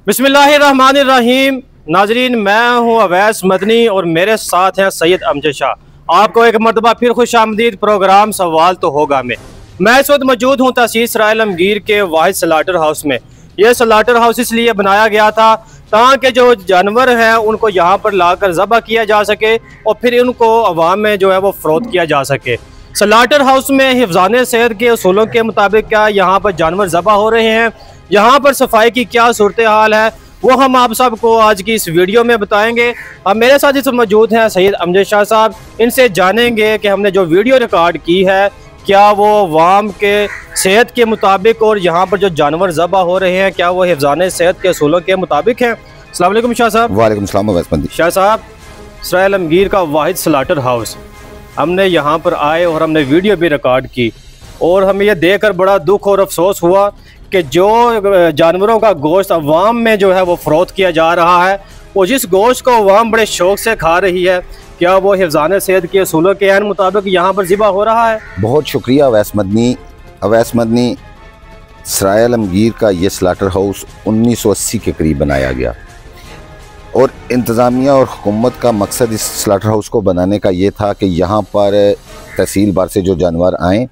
बिस्मिल्लाहिर्रहमानिर्रहीम। नाजरीन, मैं हूँ अवैस मदनी और मेरे साथ हैं सैयद अमजद शाह। आपको एक मरतबा फिर खुश आमदीद। प्रोग्राम सवाल तो होगा में मैं इस वक्त मौजूद हूँ तहसील सराय आलमगीर के वाहिद स्लाटर हाउस में। यह स्लाटर हाउस इसलिए बनाया गया था ताकि जो जानवर हैं उनको यहाँ पर लाकर ज़बह किया जा सके और फिर उनको अवाम में जो है वो फ़रोख्त किया जा सके। स्लाटर हाउस में हिफ़्ज़ाने सेहत के उसूलों के मुताबिक क्या यहाँ पर जानवर ज़बह हो रहे हैं, यहाँ पर सफाई की क्या सूरत हाल है, वो हम आप सबको आज की इस वीडियो में बताएंगे। अब मेरे साथ इस मौजूद हैं सैयद अमजद शाह साहब। इनसे जानेंगे कि हमने जो वीडियो रिकॉर्ड की है क्या वो वाम के सेहत के मुताबिक और यहाँ पर जो जानवर ज़बह हो रहे हैं क्या वो हिफ़्ज़ाने सेहत के असूलों के मुताबिक हैं। अस्सलाम वालेकुम शाह साहब। वालेकुम सलाम। शाह साहब, सराय आलमगीर का वाहिद स्लाटर हाउस, हमने यहाँ पर आए और हमने वीडियो भी रिकॉर्ड की और हमें यह देखकर बड़ा दुख और अफसोस हुआ कि जो जानवरों का गोश्त अवाम में जो है वो फ़रोख्त किया जा रहा है और जिस गोश्त को अवाम बड़े शौक़ से खा रही है क्या वो हिफ़्ज़ाने सेहत के असूलों के ऐन मुताबिक यहाँ पर ज़िबा हो रहा है। बहुत शुक्रिया अवैस मदनी। सराय आलमगीर का ये स्लाटर हाउस 1980 के करीब बनाया गया और इंतज़ामिया और हुकूमत का मकसद इस स्लाटर हाउस को बनाने का ये था कि यहाँ पर तहसील बार से जो जानवर आएँ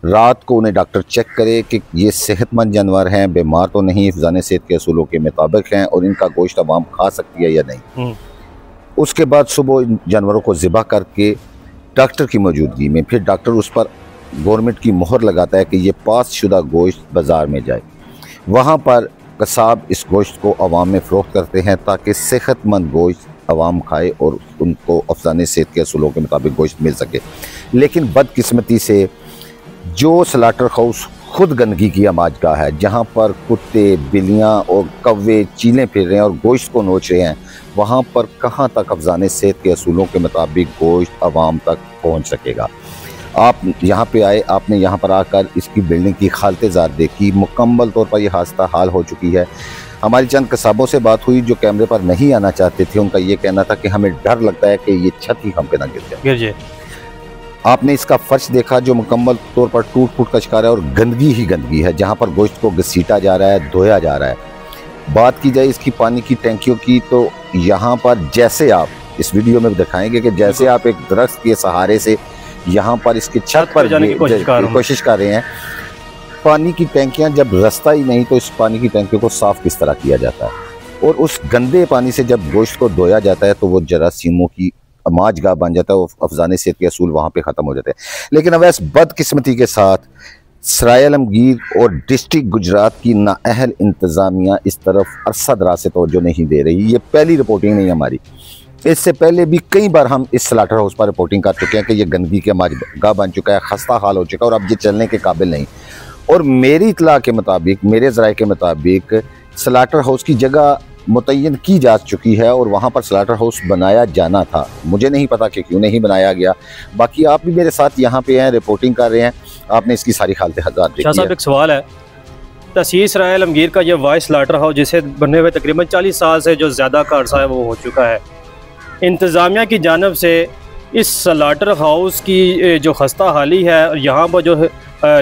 रात को उन्हें डॉक्टर चेक करे कि ये सेहतमंद जानवर हैं, बीमार तो नहीं, हिफ़्ज़ाने सेहत के असूलों के मुताबिक हैं और इनका गोश्त अवाम खा सकती है या नहीं। उसके बाद सुबह इन जानवरों को ज़िबा करके डॉक्टर की मौजूदगी में फिर डॉक्टर उस पर गवर्नमेंट की मोहर लगाता है कि ये पास शुदा गोश्त बाज़ार में जाए। वहाँ पर कसाब इस गोश्त को अवाम में फ़रोख्त करते हैं ताकि सेहतमंद गोश्त अवाम खाए और उनको हिफ़्ज़ाने सेहत के असूलों के मुताबिक गोश्त मिल सके। लेकिन बदकिस्मती से जो स्लाटर हाउस खुद गंदगी की आमाजगाह है, जहाँ पर कुत्ते, बिल्लियाँ और कौवे चीलें फिर रहे हैं और गोश्त को नोच रहे हैं, वहाँ पर कहाँ तक हिफ़्ज़ाने सेहत के असूलों के मुताबिक गोश्त अवाम तक पहुँच सकेगा। आप यहाँ पे आए, आपने यहाँ पर आकर इसकी बिल्डिंग की हालत ज़ात देखी, मुकम्मल तौर पर यह हादसा हाल हो चुकी है। हमारी चंद कसाबों से बात हुई जो कैमरे पर नहीं आना चाहते थे, उनका ये कहना था कि हमें डर लगता है कि ये छत ही हम पे ना गिर जाए। आपने इसका फर्श देखा जो मुकम्मल तौर पर टूट फूट का शिकार है और गंदगी ही गंदगी है, जहाँ पर गोश्त को घसीटा जा रहा है, धोया जा रहा है। बात की जाए इसकी पानी की टैंकियों की तो यहाँ पर जैसे आप इस वीडियो में दिखाएंगे कि जैसे आप एक दरख्त के सहारे से यहाँ पर इसके छत पर जाने की कोशिश कर रहे हैं। पानी की टैंकियाँ जब रास्ता ही नहीं तो इस पानी की टैंकियों को साफ़ किस तरह किया जाता है और उस गंदे पानी से जब गोश्त को धोया जाता है तो वो जरासीमों की आमाजगाह बन जाता है, वो हिफ़्ज़ाने सेहत के असूल वहाँ पे ख़त्म हो जाते हैं। लेकिन अब ऐसे बदकिस्मती के साथ सराय आलमगीर और डिस्ट्रिक्ट गुजरात की नाअहल इंतज़ामिया इस तरफ अरसा दराज से तवज्जो नहीं दे रही। ये पहली रिपोर्टिंग नहीं हमारी, इससे पहले भी कई बार हम इस स्लाटर हाउस पर रिपोर्टिंग कर चुके हैं कि ये गंदगी के आमाजगाह बन चुका है, खस्ता हाल हो चुका है और अब ये चलने के काबिल नहीं। और मेरी इतला के मुताबिक, मेरे ज़राए के मुताबिक स्लाटर हाउस की जगह मुतय्यन की जा चुकी है और वहाँ पर स्लाटर हाउस बनाया जाना था। मुझे नहीं पता कि क्यों नहीं बनाया गया। बाकी आप भी मेरे साथ यहाँ पे हैं, रिपोर्टिंग कर रहे हैं, आपने इसकी सारी हालत हज़ार देखी है। साहब, एक सवाल है, तहसील सराय आलमगीर का ये वाहिद स्लाटर हाउस जिसे बने हुए तकरीबन 40 साल से जो ज़्यादा का अर्सा है वो हो चुका है, इंतज़ामिया की जानब से इस स्लाटर हाउस की जो खस्ता हाली है और यहाँ पर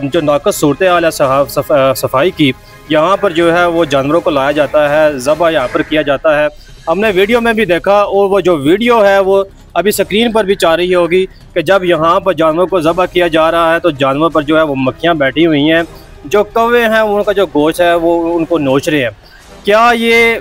जो नाक़स सूरत हाल है सफाई की, यहाँ पर जो है वो जानवरों को लाया जाता है, ज़बह यहाँ पर किया जाता है। हमने वीडियो में भी देखा और वो जो वीडियो है वो अभी स्क्रीन पर भी जा रही होगी कि जब यहाँ पर जानवरों को ज़बह किया जा रहा है तो जानवर पर जो है वो मक्खियाँ बैठी हुई हैं, जो कौवे हैं उनका जो गोश्त है वो उनको नोच रहे हैं। क्या ये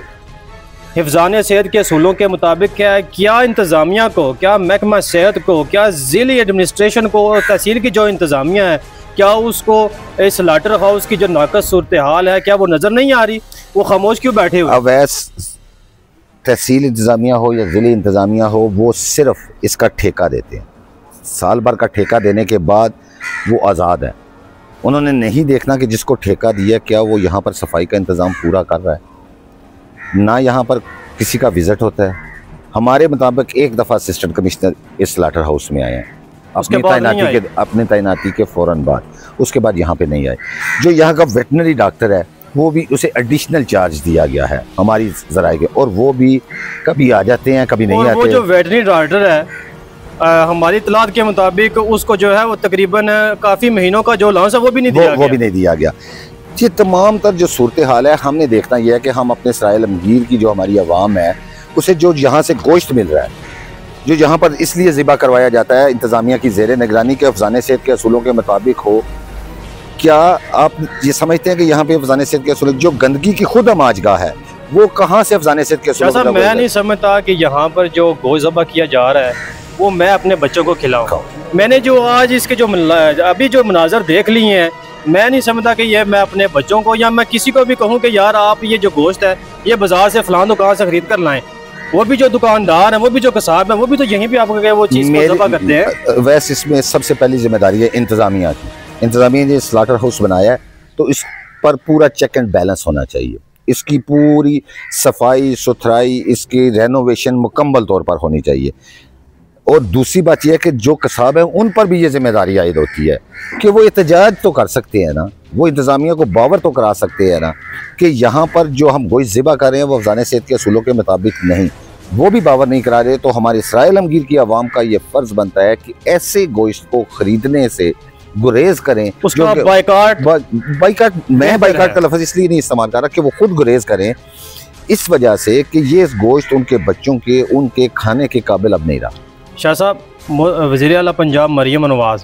हिफ़्ज़ाने सेहत के असूलों के मुताबिक क्या इंतज़ामिया को, क्या महकमा सेहत को, क्या ज़िली एडमिनिस्ट्रेशन को, तहसील की जो इंतज़ामिया है क्या उसको इस स्लाटर हाउस की जो नाक़स सूरत हाल है क्या वो नज़र नहीं आ रही? वो खामोश क्यों बैठे हुए? अवैस तहसील इंतज़ामिया हो या ज़िली इंतज़ामिया हो, वो सिर्फ इसका ठेका देते हैं। साल भर का ठेका देने के बाद वो आज़ाद है। उन्होंने नहीं देखना कि जिसको ठेका दिया क्या वो यहाँ पर सफाई का इंतज़ाम पूरा कर रहा है, ना यहाँ पर किसी का विज़िट होता है। हमारे मुताबिक एक दफ़ा असिस्टेंट कमिश्नर इस स्लाटर हाउस में आए हैं अपनी तैनाती के फ़ौरन बाद, उसके बाद यहाँ पे नहीं आए। जो यहाँ का वेटनरी डॉक्टर है वो भी उसे एडिशनल चार्ज दिया गया है हमारी ज़राए के, और वो भी कभी आ जाते हैं कभी नहीं आते। वो जो वेटनरी डॉक्टर है हमारी इत्तलात के मुताबिक उसको जो है वो तकरीबन काफ़ी महीनों का जो अलाउंस है वो भी नहीं दिया गया। ये तमाम तर जो सूरत हाल है, हमने देखना यह है कि हम अपने इसराइल आलमगीर की जो हमारी आवाम है उसे जो यहाँ से गोश्त मिल रहा है, जो यहाँ पर इसलिए ज़िबा करवाया जाता है इंतज़ामिया की ज़ेर निगरानी के अफज़ान सेहत के असूलों के मुताबिक हो, क्या आप ये समझते हैं कि यहाँ पे अफज़ान सेहत के असूल जो गंदगी की खुद अमाजगाह है वो कहाँ से अफज़ान सेहत के असूल? मैं नहीं समझता कि यहाँ पर जो गोश्त ज़िबा किया जा रहा है वो मैं अपने बच्चों को खिलाऊँ। मैंने जो आज इसके जो अभी जो मनाजर देख लिए हैं, मैं नहीं समझता कि ये मैं अपने बच्चों को या मैं किसी को भी कहूँ कि यार आप ये जो गोश्त है ये बाजार से फलां दुकान से खरीद कर लाएं। वो भी जो दुकानदार है, वो भी जो कसाब है, वो भी तो यहीं पे आपको वो चीज़ ज़िबा करते हैं। वैसे इसमें सबसे पहली जिम्मेदारी है इंतज़ामिया की। इंतज़ामिया ने स्लाटर हाउस बनाया है तो इस पर पूरा चेक एंड बैलेंस होना चाहिए, इसकी पूरी सफाई सुथराई, इसकी रेनोवेशन मुकम्मल तौर पर होनी चाहिए। और दूसरी बात यह है कि जो कसाब है उन पर भी ये जिम्मेदारी आयद होती है कि वो एहतजाज तो कर सकते हैं ना, वो इंतज़ामिया को बावर तो करा सकते हैं ना कि यहाँ पर जो हम गोश्त ज़िबा कर रहे हैं वो अफज़ान सेहत के असूलों के मुताबिक नहीं, वो भी बावर नहीं करा रहे। तो हमारे इसराइल आलमगीर की आवाम का ये फ़र्ज़ बनता है कि ऐसे गोश्त को ख़रीदने से गुरेज करें, उसका बाइकाट मैं बाइकाट का लफ्ज़ इसलिए नहीं इस्तेमाल कर रहा कि वो खुद गुरेज करें, इस वजह से कि ये गोश्त उनके बच्चों के उनके खाने के काबिल अब नहीं रहा। शाह साहब, वज़ीर आला पंजाब मरियम नवाज़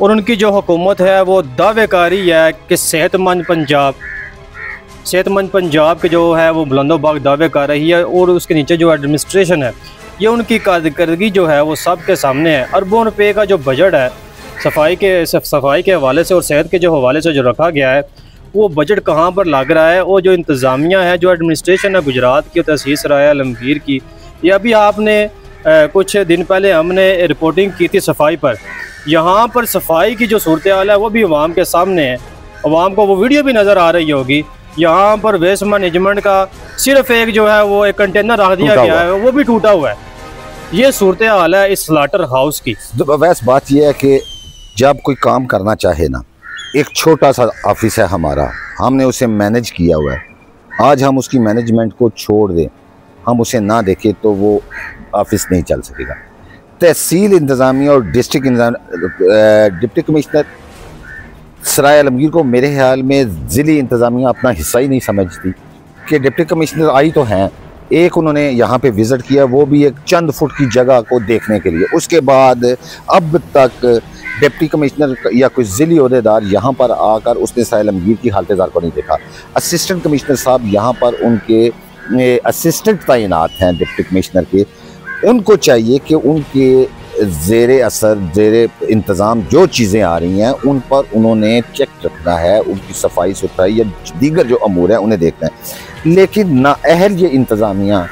और उनकी जो हुकूमत है वो दावेकारी है कि सेहतमंद पंजाब के जो है वो बुलंदोबाग दावे कर रही है, और उसके नीचे जो एडमिनिस्ट्रेशन है ये उनकी कारकर्दगी जो है वो सब के सामने है। अरबों रुपये का जो बजट है सफाई के हवाले से और सेहत के जो हवाले से जो रखा गया है, वो बजट कहाँ पर लग रहा है। और जो इंतज़ामिया है, जो एडमिनिस्ट्रेशन है गुजरात की, तहसील सराय आलमगीर की, ये अभी आपने कुछ दिन पहले हमने रिपोर्टिंग की थी सफाई पर। यहाँ पर सफाई की जो सूरत हाल है वो भी अवाम के सामने है, अवाम को वो वीडियो भी नज़र आ रही होगी। यहाँ पर वेस्ट मैनेजमेंट का सिर्फ एक जो है वो एक कंटेनर रख दिया गया है, वो भी टूटा हुआ है। ये सूरत हाल है इस स्लाटर हाउस की। वैसे बात यह है कि जब कोई काम करना चाहे ना, एक छोटा सा ऑफिस है हमारा, हमने उसे मैनेज किया हुआ है, आज हम उसकी मैनेजमेंट को छोड़ दें, हम उसे ना देखें तो वो ऑफिस नहीं चल सकेगा। तहसील इंतज़ामिया और डिप्टी कमिश्नर सराय आलमगीर को मेरे ख्याल में ज़िली इंतज़ामिया अपना हिस्सा ही नहीं समझती कि डिप्टी कमिश्नर आई तो हैं, एक उन्होंने यहाँ पे विज़िट किया, वो भी एक चंद फुट की जगह को देखने के लिए। उसके बाद अब तक डिप्टी कमिश्नर या कोई ज़िली ओहदेदार यहाँ पर आकर उसने सराय आलमगीर की हालत ज़ार को नहीं देखा। असिस्टेंट कमिश्नर साहब यहाँ पर उनके असिस्टेंट तैनात हैं डिप्टी कमिश्नर के, उनको चाहिए कि उनके ज़ेरे असर ज़ेरे इंतज़ाम जो चीज़ें आ रही हैं उन पर उन्होंने चेक रखना है, उनकी सफाई सुथराई या दीगर जो अमूर हैं उन्हें देखना है। लेकिन नाअहल ये इंतज़ामिया,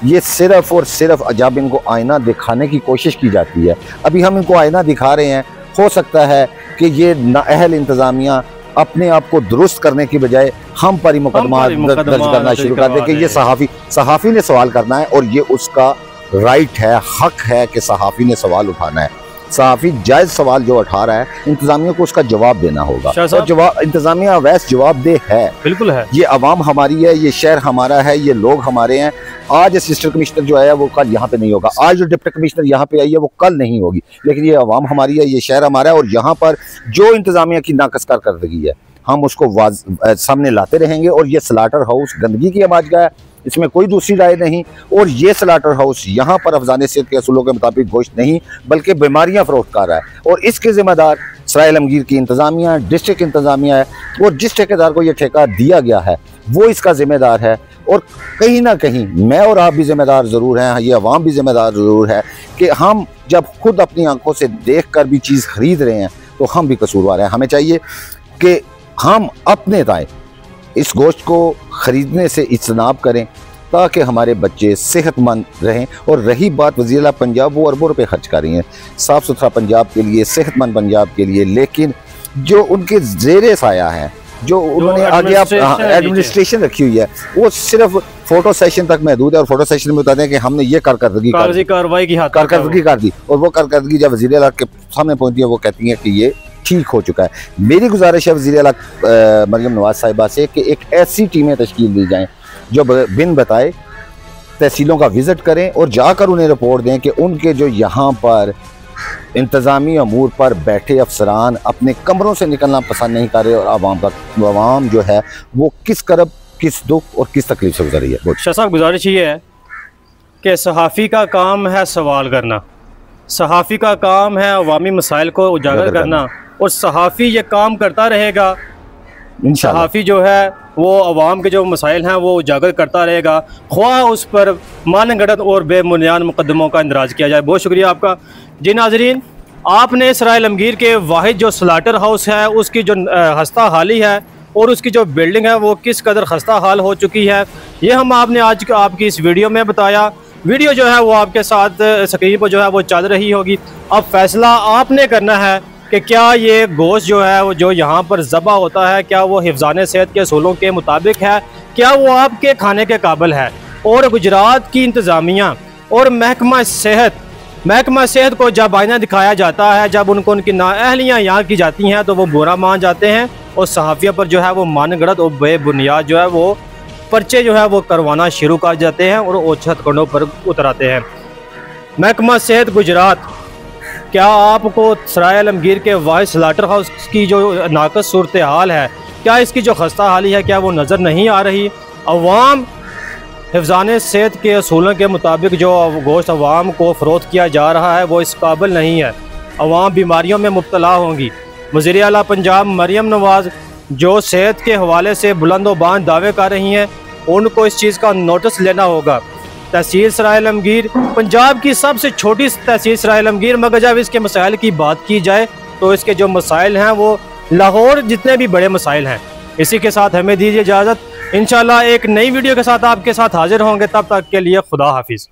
ये सिर्फ़ और सिर्फ जब इनको आईना दिखाने की कोशिश की जाती है, अभी हम इनको आईना दिखा रहे हैं, हो सकता है कि ये नाअहल इंतज़ामिया अपने आप को दुरुस्त करने की बजाय हम पर ही मुकदमा दर्ज करना शुरू कर दे कि ये सहाफ़ी ने सवाल करना है, और ये उसका राइट है, हक है कि सहाफ़ी ने सवाल उठाना है। सहाफ़ी जायज़ सवाल जो उठा रहा है, इंतज़ामिया को उसका जवाब देना होगा, और जवाब इंतज़ामिया वैसे जवाबदेह है, बिल्कुल है। ये आवाम हमारी है, ये शहर हमारा है, ये लोग हमारे हैं। आज असिस्टेंट कमिश्नर जो आया वो कल यहाँ पे नहीं होगा, आज जो डिप्टी कमिश्नर यहाँ पे आई है वो कल नहीं होगी, लेकिन ये आवाम हमारी है, ये शहर हमारा है, और यहाँ पर जो इंतज़ामिया की नाकस कारकर्दगी है हम उसको सामने लाते रहेंगे। और ये स्लाटर हाउस गंदगी की अमाजगाह है, इसमें कोई दूसरी राय नहीं। और ये स्लाटर हाउस यहाँ पर अफज़ान सेहत के असूलों के मुताबिक गोश्त नहीं बल्कि बीमारियाँ फ़रोख्त कर रहा है, और इसके ज़िम्मेदार सराय आलमगीर की इंतज़ामिया, डिस्ट्रिक्ट इंतज़ामिया है, और जिस ठेकेदार को ये ठेका दिया गया है वो इसका ज़िम्मेदार है। और कहीं ना कहीं मैं और आप भी ज़िम्मेदार ज़रूर हैं, ये अवाम भी ज़िम्मेदार ज़रूर है कि हम जब खुद अपनी आंखों से देख कर भी चीज़ ख़रीद रहे हैं तो हम भी कसूरवार हैं। हमें चाहिए कि हम अपने दाएँ इस गोश्त को ख़रीदने से इज्तनाब करें ताकि हमारे बच्चे सेहतमंद रहें। और रही बात वज़ीर आला पंजाब, वो अरबों रुपये खर्च कर रही हैं साफ़ सुथरा पंजाब के लिए, सेहतमंद पंजाब के लिए, लेकिन जो उनके ज़ेरे साया है, जो उन्होंने आगे आप एडमिनिस्ट्रेशन रखी हुई है, वो सिर्फ फ़ोटो सेशन तक महदूद है। और फोटो सेशन में बताते हैं कि हमने ये कारकर्दगी कर दी, और वो कारकर्दगी जब वज़ीर आला के सामने पहुँचती है वो कहती हैं कि ये ठीक हो चुका है। मेरी गुजारिश है वज़ीर आला मरियम नवाज़ साहिबा से कि एक ऐसी टीमें तश्कील दी जाएँ जो बिन बताए तहसीलों का विज़िट करें और जाकर उन्हें रिपोर्ट दें कि उनके जो यहाँ पर इंतज़ामी अमूर पर बैठे अफसरान अपने कमरों से निकलना पसंद नहीं कर रहे और आवाम जो है वो किस दुख और किस तकलीफ से गुजर रही है। शाह साहब, गुजारिश ये है कि सहाफ़ी का काम है सवाल करना, सहाफ़ी का काम है अवामी मसाइल को उजागर करना, और सहाफ़ी ये काम करता रहेगा। सहाफ़ी जो है वो अवाम के जो मसाइल हैं वो उजागर करता रहेगा, ख्वाह उस पर मानगढ़ंत और बेबुनियाद मुकदमों का इंदराज किया जाए। बहुत शुक्रिया आपका। जी नाज़रीन, आपने इसराइल आलमगीर के वाहिद जो स्लाटर हाउस है उसकी जो खस्ता हाली है और उसकी जो बिल्डिंग है वो किस कदर खस्ता हाल हो चुकी है, ये हम आपने आज आपकी इस वीडियो में बताया। वीडियो जो है वो आपके साथ स्क्रीन पर जो है वो चल रही होगी। अब फैसला आपने करना है कि क्या ये गोश्त जो है वो जो यहाँ पर ज़बा होता है क्या वो हिफ़्ज़ाने सेहत के असूलों के मुताबिक है, क्या वो आपके खाने के काबिल है। और गुजरात की इंतज़ामिया और महकमा सेहत को जब आईना दिखाया जाता है, जब उनको उनकी नाअहलियाँ यहाँ की जाती हैं तो वो बुरा मान जाते हैं और सहाफ़ियों पर जो है वो मानगढ़ंत और बेबुनियाद जो है वो पर्चे जो है वो करवाना शुरू कर जाते हैं और ओछत कंडों पर उतराते हैं। महकमा सेहत गुजरात, क्या आपको इसराइल आलमगीर के वाहिद स्लाटर हाउस की जो नाक़स सूरत हाल है, क्या इसकी जो खस्ता हाली है, क्या वो नज़र नहीं आ रही? अवाम हिफ़्ज़ाने सेहत के असूलों के मुताबिक जो गोश्त अवाम को फ़रोख्त किया जा रहा है वो इस काबिल नहीं है। अवाम बीमारियों में मुब्तला होंगी। वज़ीर आला पंजाब मरियम नवाज़ जो सेहत के हवाले से बुलंदोबान दावे कर रही हैं, उनको इस चीज़ का नोटिस लेना होगा। तहसील इसराइल आलमगीर पंजाब की सबसे छोटी तहसील इसराइल आलमगीर, मगर जब इसके मसाइल की बात की जाए तो इसके जो मसाइल हैं वो लाहौर जितने भी बड़े मसाइल हैं। इसी के साथ हमें दीजिए इजाज़त। इंशाल्लाह एक नई वीडियो के साथ आपके साथ हाजिर होंगे। तब तक के लिए खुदा हाफिज़।